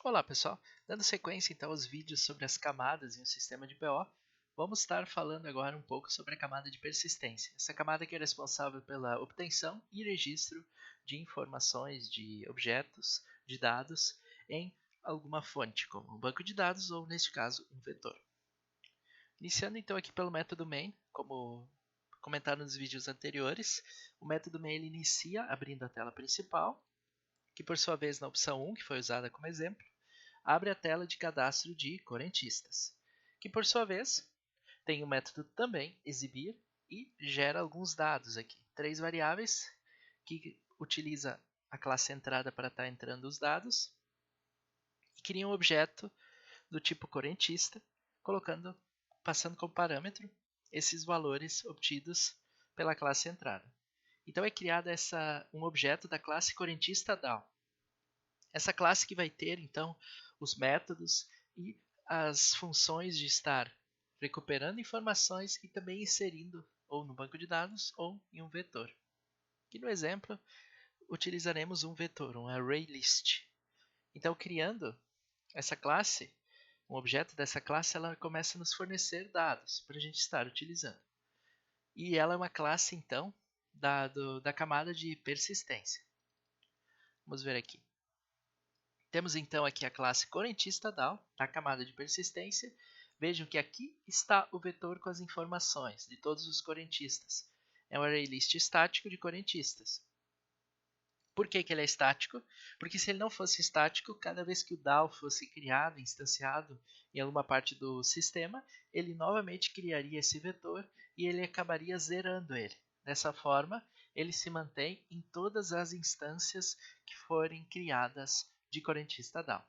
Olá pessoal, dando sequência então aos vídeos sobre as camadas em um sistema de BO, vamos estar falando agora um pouco sobre a camada de persistência. Essa camada que é responsável pela obtenção e registro de informações, de objetos, de dados em alguma fonte, como um banco de dados ou, neste caso, um vetor. Iniciando então aqui pelo método main, como comentado nos vídeos anteriores, o método main ele inicia abrindo a tela principal, que por sua vez na opção 1, que foi usada como exemplo, abre a tela de cadastro de correntistas, que por sua vez tem o método também exibir e gera alguns dados aqui, 3 variáveis que utiliza a classe entrada para estar entrando os dados e cria um objeto do tipo correntista, passando como parâmetro esses valores obtidos pela classe entrada. Então é criado um objeto da classe correntista DAO. Essa classe que vai ter, então, os métodos e as funções de estar recuperando informações e também inserindo ou no banco de dados ou em um vetor. Aqui no exemplo, utilizaremos um vetor, um ArrayList. Então, criando essa classe, um objeto dessa classe, ela começa a nos fornecer dados para a gente estar utilizando. E ela é uma classe, então, da camada de persistência. Vamos ver aqui. Temos então aqui a classe correntista DAO, da camada de persistência. Vejam que aqui está o vetor com as informações de todos os correntistas. É um ArrayList estático de correntistas. Por que ele é estático? Porque se ele não fosse estático, cada vez que o DAO fosse criado, instanciado em alguma parte do sistema, ele novamente criaria esse vetor e ele acabaria zerando ele. Dessa forma, ele se mantém em todas as instâncias que forem criadas de correntista DAO.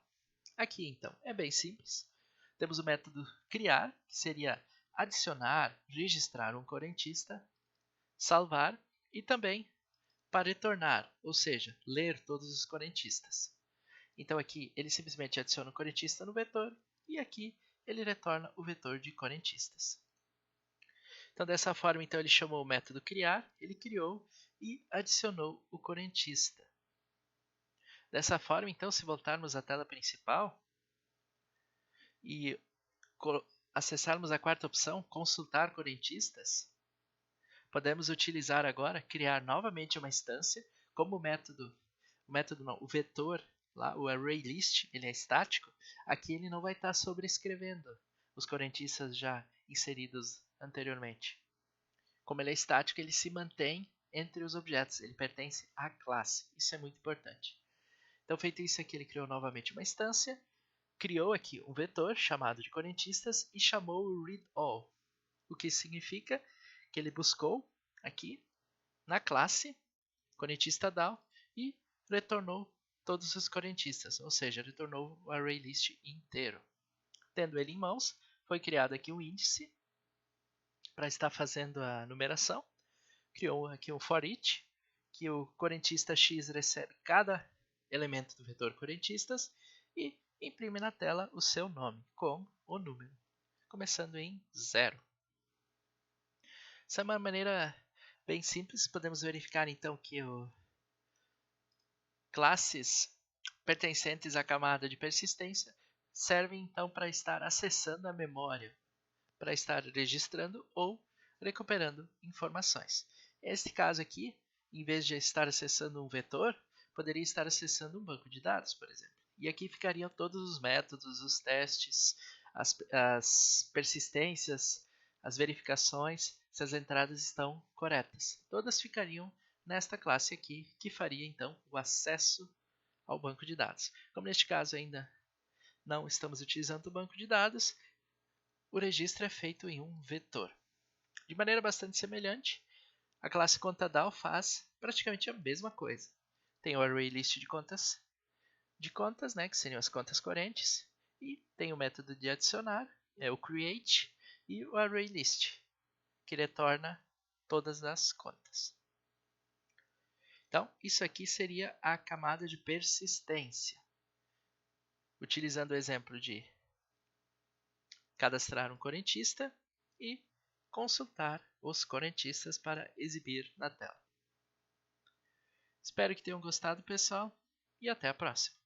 Aqui, então, é bem simples. Temos o método criar, que seria adicionar, registrar um correntista, salvar e também para retornar, ou seja, ler todos os correntistas. Então aqui ele simplesmente adiciona o correntista no vetor e aqui ele retorna o vetor de correntistas. Então dessa forma então ele chamou o método criar, ele criou e adicionou o correntista. Dessa forma, então, se voltarmos à tela principal e acessarmos a quarta opção, consultar correntistas, podemos utilizar agora, criar novamente uma instância, como o vetor, lá, o ArrayList, ele é estático, aqui ele não vai estar sobrescrevendo os correntistas já inseridos anteriormente. Como ele é estático, ele se mantém entre os objetos, ele pertence à classe, isso é muito importante. Então, feito isso aqui, ele criou novamente uma instância, criou aqui um vetor chamado de correntistas e chamou o readAll, o que significa que ele buscou aqui na classe correntista DAO e retornou todos os correntistas, ou seja, retornou o ArrayList inteiro. Tendo ele em mãos, foi criado aqui um índice para estar fazendo a numeração, criou aqui um forEach, que o correntista X recebe cada elemento do vetor correntistas e imprime na tela o seu nome com o número, começando em 0. Essa é uma maneira bem simples. Podemos verificar então que classes pertencentes à camada de persistência servem então para estar acessando a memória, para estar registrando ou recuperando informações. Neste caso aqui, em vez de estar acessando um vetor, poderia estar acessando um banco de dados, por exemplo. E aqui ficariam todos os métodos, os testes, as persistências, as verificações, se as entradas estão corretas. Todas ficariam nesta classe aqui, que faria então o acesso ao banco de dados. Como neste caso ainda não estamos utilizando o banco de dados, o registro é feito em um vetor. De maneira bastante semelhante, a classe ContaDAO faz praticamente a mesma coisa. Tem o ArrayList de contas, né, que seriam as contas correntes, e tem o método de adicionar, é o create, e o ArrayList, que retorna todas as contas. Então, isso aqui seria a camada de persistência. Utilizando o exemplo de cadastrar um correntista e consultar os correntistas para exibir na tela. Espero que tenham gostado, pessoal, e até a próxima.